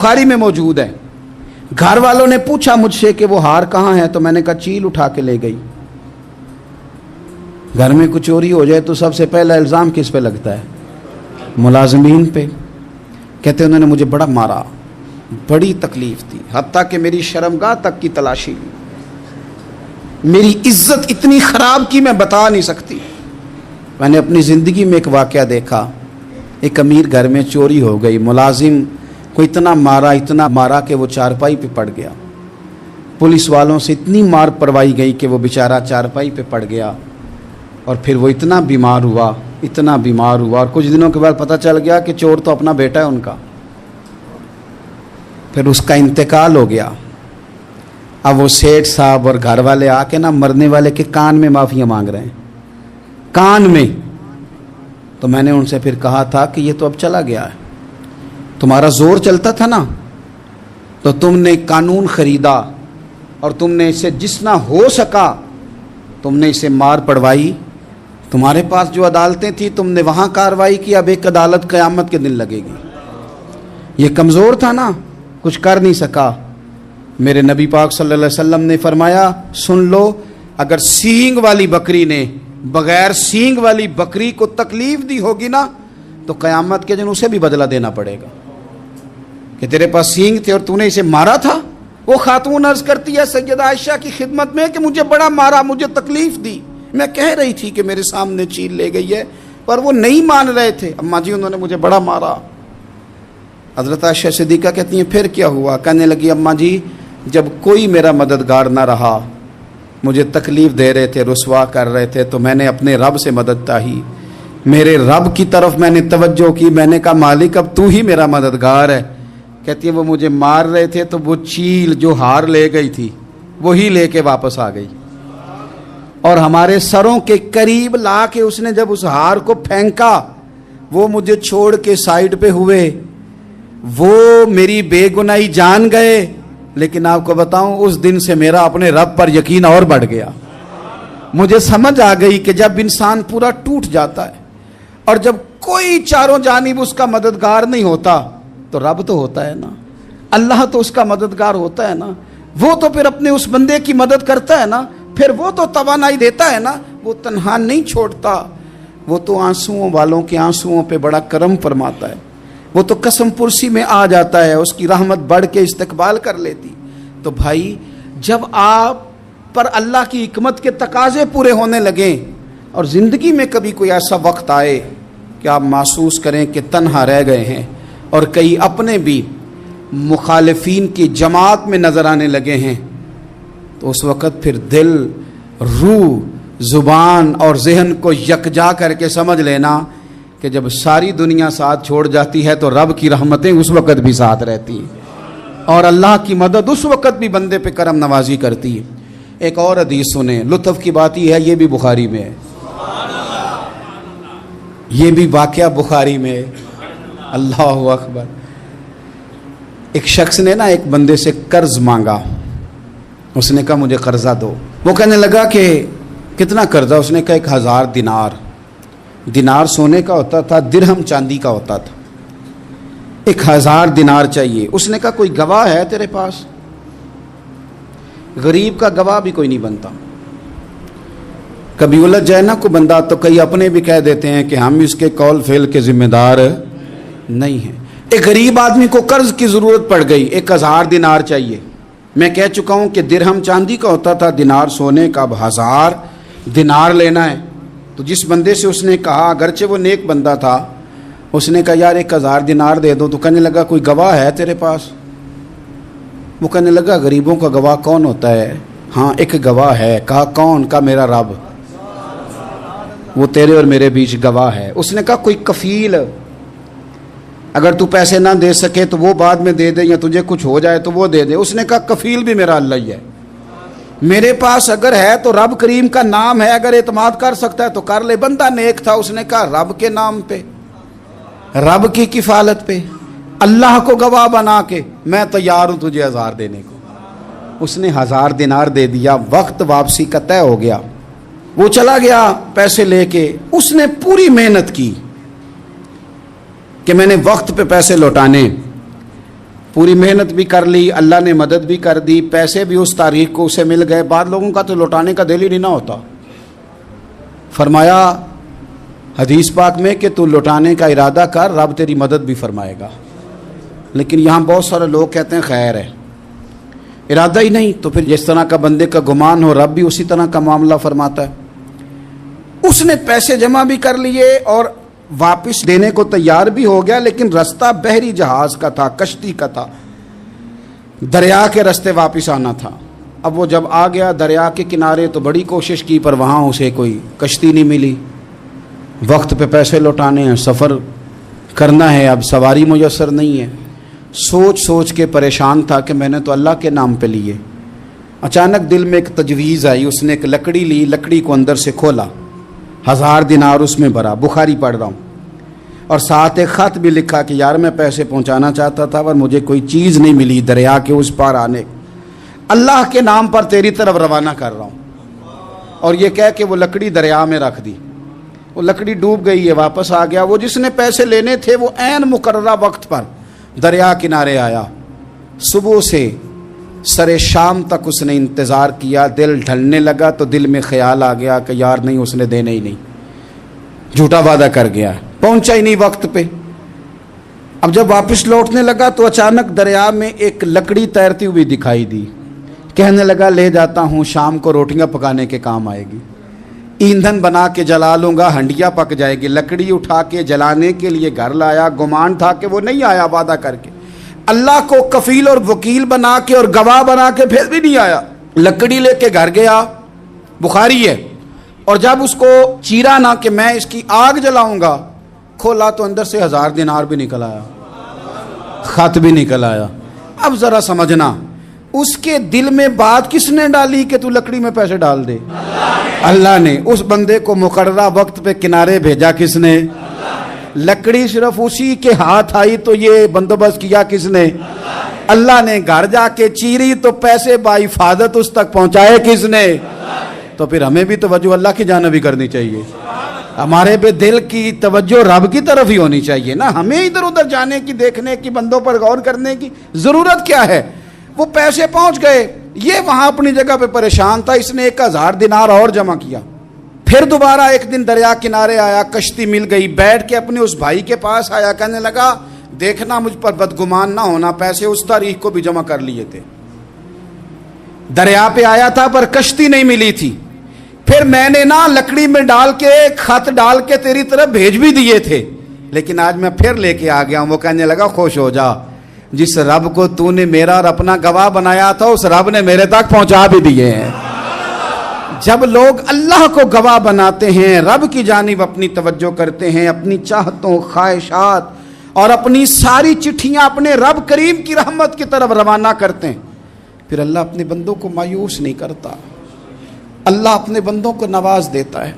بخاری میں موجود ہے. گھر والوں نے پوچھا مجھ سے کہ وہ ہار کہاں ہے، تو میں نے کہا چیل اٹھا کے لے گئی. گھر میں کچھ چوری ہو جائے تو سب سے پہلا الزام کس پہ لگتا ہے؟ ملازمین پہ. کہتے انہوں نے مجھے بڑا مارا، بڑی تکلیف تھی، حتیٰ کہ میری شرمگاہ تک کی تلاشی لی، میری عزت اتنی خراب کی میں بتا نہیں سکتی. میں نے اپنی زندگی میں ایک واقعہ دیکھا، ایک امیر گھر میں چوری ہو گئی، ملازم کو اتنا مارا کہ وہ چارپائی پہ پڑ گیا. پولیس والوں سے اتنی مار پروائی گئی کہ وہ بیچارہ چارپائی پہ پڑ گیا، اور پھر وہ اتنا بیمار ہوا اور کچھ دنوں کے بعد پتہ چل گیا کہ چور تو اپنا بیٹا ہے ان کا. پھر اس کا انتقال ہو گیا. اب وہ سیٹھ صاحب اور گھر والے آ کے مرنے والے کے کان میں معافیاں مانگ رہے ہیں، کان میں. تو میں نے ان سے پھر کہا تھا کہ یہ تو اب چلا گیا ہے، تمہارا زور چلتا تھا نا، تو تم نے قانون خریدا اور تم نے اسے جتنا ہو سکا تم نے اسے مار پڑوائی. تمہارے پاس جو عدالتیں تھیں تم نے وہاں کارروائی کی، اب ایک عدالت قیامت کے دن لگے گی. یہ کمزور تھا نا، کچھ کر نہیں سکا. میرے نبی پاک صلی اللہ علیہ وسلم نے فرمایا سن لو، اگر سینگ والی بکری نے بغیر سینگ والی بکری کو تکلیف دی ہوگی نا تو قیامت کے دن اسے بھی بدلہ دینا پڑے گا کہ تیرے پاس سینگ تھے اور تو نے اسے مارا تھا. وہ خاتون عرض کرتی ہے سیدہ عائشہ کی خدمت میں کہ مجھے بڑا مارا، مجھے تکلیف دی، میں کہہ رہی تھی کہ میرے سامنے چیل لے گئی ہے پر وہ نہیں مان رہے تھے. اماں جی انہوں نے مجھے بڑا مارا. حضرت عائشہ صدیقہ کہتی ہیں پھر کیا ہوا؟ کہنے لگی اماں جی جب کوئی میرا مددگار نہ رہا، مجھے تکلیف دے رہے تھے، رسوا کر رہے تھے، تو میں نے اپنے رب سے مدد چاہی، میرے رب کی طرف میں نے توجہ کی، میں نے کہا مالک اب تو ہی میرا مددگار ہے. کہتی ہے وہ مجھے مار رہے تھے تو وہ چیل جو ہار لے گئی تھی وہی لے کے واپس آ گئی، اور ہمارے سروں کے قریب لا کے اس نے جب اس ہار کو پھینکا، وہ مجھے چھوڑ کے سائیڈ پہ ہوئے، وہ میری بے گناہی جان گئے. لیکن آپ کو بتاؤں اس دن سے میرا اپنے رب پر یقین اور بڑھ گیا. مجھے سمجھ آ گئی کہ جب انسان پورا ٹوٹ جاتا ہے اور جب کوئی چاروں جانب اس کا مددگار نہیں ہوتا تو رب تو ہوتا ہے نا، اللہ تو اس کا مددگار ہوتا ہے نا، وہ تو پھر اپنے اس بندے کی مدد کرتا ہے نا، پھر وہ تو توانائی دیتا ہے نا، وہ تنہا نہیں چھوڑتا، وہ تو آنسوؤں والوں کے آنسوؤں پہ بڑا کرم فرماتا ہے، وہ تو قسم پرسی میں آ جاتا ہے، اس کی رحمت بڑھ کے استقبال کر لیتی. تو بھائی جب آپ پر اللہ کی حکمت کے تقاضے پورے ہونے لگیں اور زندگی میں کبھی کوئی ایسا وقت آئے کہ آپ محسوس کریں کہ تنہا رہ گئے ہیں اور کئی اپنے بھی مخالفین کی جماعت میں نظر آنے لگے ہیں، تو اس وقت پھر دل، روح، زبان اور ذہن کو یکجا کر کے سمجھ لینا کہ جب ساری دنیا ساتھ چھوڑ جاتی ہے تو رب کی رحمتیں اس وقت بھی ساتھ رہتی ہیں اور اللہ کی مدد اس وقت بھی بندے پہ کرم نوازی کرتی ہے. ایک اور حدیث سنیں، لطف کی بات یہ ہے یہ بھی بخاری میں ہے، یہ بھی واقعہ بخاری میں ہے. اللہ اکبر. ایک شخص نے ایک بندے سے قرض مانگا، اس نے کہا مجھے قرضہ دو. وہ کہنے لگا کہ کتنا قرضہ؟ اس نے کہا 1000 دینار. دینار سونے کا ہوتا تھا، درہم چاندی کا ہوتا تھا. 1000 دینار چاہیے. اس نے کہا کوئی گواہ ہے تیرے پاس؟ غریب کا گواہ بھی کوئی نہیں بنتا. کبھی الجھ جائے نا کوئی بندہ تو کئی اپنے بھی کہہ دیتے ہیں کہ ہم اس کے قول فعل کے ذمہ دار نہیں ہیں. ایک غریب آدمی کو قرض کی ضرورت پڑ گئی، 1000 دینار چاہیے. میں کہہ چکا ہوں کہ درہم چاندی کا ہوتا تھا، دینار سونے کا. اب 1000 دینار لینا ہے. تو جس بندے سے اس نے کہا، اگرچہ وہ نیک بندہ تھا، اس نے کہا یار 1000 دینار دے دو. تو کہنے لگا کوئی گواہ ہے تیرے پاس؟ وہ کہنے لگا غریبوں کا گواہ کون ہوتا ہے؟ ہاں ایک گواہ ہے. کہا کون؟ کہا میرا رب، وہ تیرے اور میرے بیچ گواہ ہے. اس نے کہا کوئی کفیل، اگر تو پیسے نہ دے سکے تو وہ بعد میں دے دے، یا تجھے کچھ ہو جائے تو وہ دے دے. اس نے کہا کفیل بھی میرا اللہ ہی ہے، میرے پاس اگر ہے تو رب کریم کا نام ہے، اگر اعتماد کر سکتا ہے تو کر لے. بندہ نیک تھا، اس نے کہا رب کے نام پہ، رب کی کفالت پہ، اللہ کو گواہ بنا کے میں تیار ہوں تجھے 1000 دینے کو. اس نے 1000 دینار دے دیا. وقت واپسی کا طے ہو گیا، وہ چلا گیا پیسے لے کے. اس نے پوری محنت کی کہ میں نے وقت پہ پیسے لوٹانے. पूरी मेहनत भी कर ली, अल्लाह ने मदद भी कर दी, पैसे भी उस तारीख को उसे मिल गए, बाद लोगों का तो लौटाने का दिल ही नहीं ना होता। फरमाया हदीस पाक में कि तू लौटाने का इरादा कर, रब तेरी मदद भी फरमाएगा। लेकिन यहाँ बहुत सारे लोग कहते हैं खैर है, इरादा ही नहीं, तो फिर जिस तरह का बंदे का गुमान हो रब भी उसी तरह का मामला फरमाता है। उसने पैसे जमा भी कर लिए और वापस देने को तैयार भी हो गया, लेकिन रास्ता बहरी जहाज का था, कश्ती का था, दरिया के रास्ते वापस आना था। अब वो जब आ गया दरिया के किनारे तो बड़ी कोशिश की, पर वहाँ उसे कोई कश्ती नहीं मिली। वक्त पे पैसे लौटाने हैं, सफ़र करना है, अब सवारी मुयस्सर नहीं है। सोच सोच के परेशान था कि मैंने तो अल्लाह के नाम पे लिए। अचानक दिल में एक तजवीज़ आई, उसने एक लकड़ी ली, लकड़ी को अंदर से खोला, 1000 दिनार उसमें भरा, बुखारी पढ़ रहा हूँ, और साथ एक ख़त भी लिखा कि यार मैं पैसे पहुँचाना चाहता था पर मुझे कोई चीज़ नहीं मिली दरिया के उस पार आने, अल्लाह के नाम पर तेरी तरफ रवाना कर रहा हूँ। और ये कह के वो लकड़ी दरिया में रख दी, वो लकड़ी डूब गई है, वापस आ गया। वो जिसने पैसे लेने थे वो ऐन मुकर्ररा वक्त पर दरिया किनारे आया। सुबह से सरे शाम तक उसने इंतज़ार किया, दिल ढलने लगा तो दिल में ख्याल आ गया कि यार नहीं, उसने देने ही नहीं, झूठा वादा कर गया, पहुंचा ही नहीं वक्त पे। अब जब वापस लौटने लगा तो अचानक दरिया में एक लकड़ी तैरती हुई दिखाई दी। कहने लगा ले जाता हूँ, शाम को रोटियां पकाने के काम आएगी, ईंधन बना के जला लूँगा, हंडिया पक जाएगी। लकड़ी उठा के जलाने के लिए घर लाया, गुमान था कि वो नहीं आया वादा करके, अल्लाह को कफील और वकील बना के और गवाह बना के फिर भी नहीं आया। लकड़ी लेके घर गया, बुखारी है, और जब उसको चीरा ना कि मैं इसकी आग जलाऊंगा, खोला तो अंदर से 1000 दिनार भी निकल आया, खत भी निकल आया। अब जरा समझना, उसके दिल में बात किसने डाली कि तू लकड़ी में पैसे डाल दे? अल्लाह ने। उस बंदे को मुकर्ररा वक्त पे किनारे भेजा किसने? लकड़ी सिर्फ उसी के हाथ आई तो ये बंदोबस्त किया किसने? अल्लाह ने। घर जाके चीरी तो पैसे बाहिफाजत उस तक पहुंचाए किसने? तो फिर हमें भी तवज्जो अल्लाह की जानिब भी करनी चाहिए, हमारे पे दिल की तवज्जो रब की तरफ ही होनी चाहिए ना। हमें इधर उधर जाने की, देखने की, बंदों पर गौर करने की जरूरत क्या है? वो पैसे पहुंच गए, ये वहां अपनी जगह पे परेशान था, इसने 1000 दिनार और जमा किया। फिर दोबारा एक दिन दरिया किनारे आया, कश्ती मिल गई, बैठ के अपने उस भाई के पास आया, कहने लगा देखना मुझ पर बदगुमान ना होना, पैसे उस तारीख को भी जमा कर लिए थे, दरिया पे आया था पर कश्ती नहीं मिली थी, फिर मैंने ना लकड़ी में डाल के, खत डाल के तेरी तरफ भेज भी दिए थे, लेकिन आज मैं फिर लेके आ गया हूं। वो कहने लगा खुश हो जा, जिस रब को तूने मेरा और अपना गवाह बनाया था उस रब ने मेरे तक पहुंचा भी दिए हैं। जब लोग अल्लाह को गवाह बनाते हैं, रब की जानिब अपनी तवज्जो करते हैं, अपनी चाहतों, ख्वाहिशात और अपनी सारी चिट्ठियां अपने रब करीम की रहमत की तरफ रवाना करते हैं, फिर अल्लाह अपने बंदों को मायूस नहीं करता, अल्लाह अपने बंदों को नवाज देता है।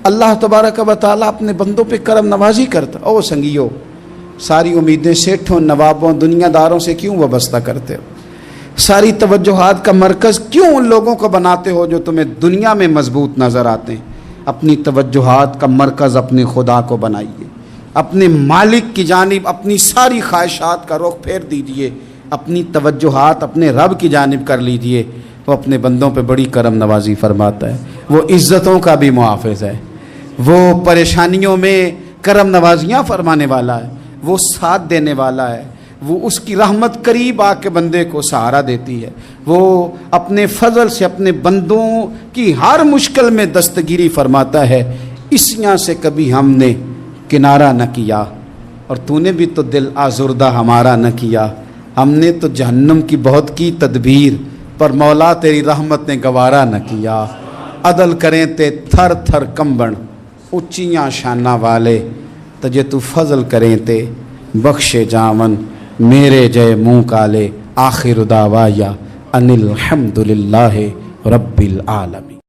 अल्लाह तबारक व तआला अपने बंदों पे करम नवाजी करता। ओ संगियो, सारी उम्मीदें सेठों, नवाबों, दुनियादारों से क्यों वाबस्ता करते हो? सारी तवज्जुहात का मरकज़ क्यों उन लोगों को बनाते हो जो तुम्हें दुनिया में मजबूत नज़र आते हैं? अपनी तवज्जुहात का मरकज़ अपने खुदा को बनाइए, अपने मालिक की जानिब अपनी सारी ख्वाहिशात का रुख फेर दीजिए, अपनी तवज्जुहात अपने रब की जानिब कर लीजिए। वो अपने बंदों पे बड़ी करम नवाजी फरमाता है, वो इज़्ज़तों का भी मुहाफ़िज़ है, वो परेशानियों में करम नवाजियाँ फरमाने वाला है, वो साथ देने वाला है, वो उसकी रहमत करीब आके बंदे को सहारा देती है, वो अपने फजल से अपने बंदों की हर मुश्किल में दस्तगिरी फरमाता है। इस यहाँ से कभी हमने किनारा न किया और तूने भी तो दिल आज़ुर्दा हमारा न किया, हमने तो जहन्नम की बहुत की तदबीर पर मौला तेरी रहमत ने गवारा न किया। अदल करें ते थर थर कंबन उच्चियाँ शाना वाले, तजे तू फजल करें ते बख्शे जावन मेरे जय मुँह काले। आखिर दावाया अनिल हम्दुलिल्लाहि रब्बिल आलमीन।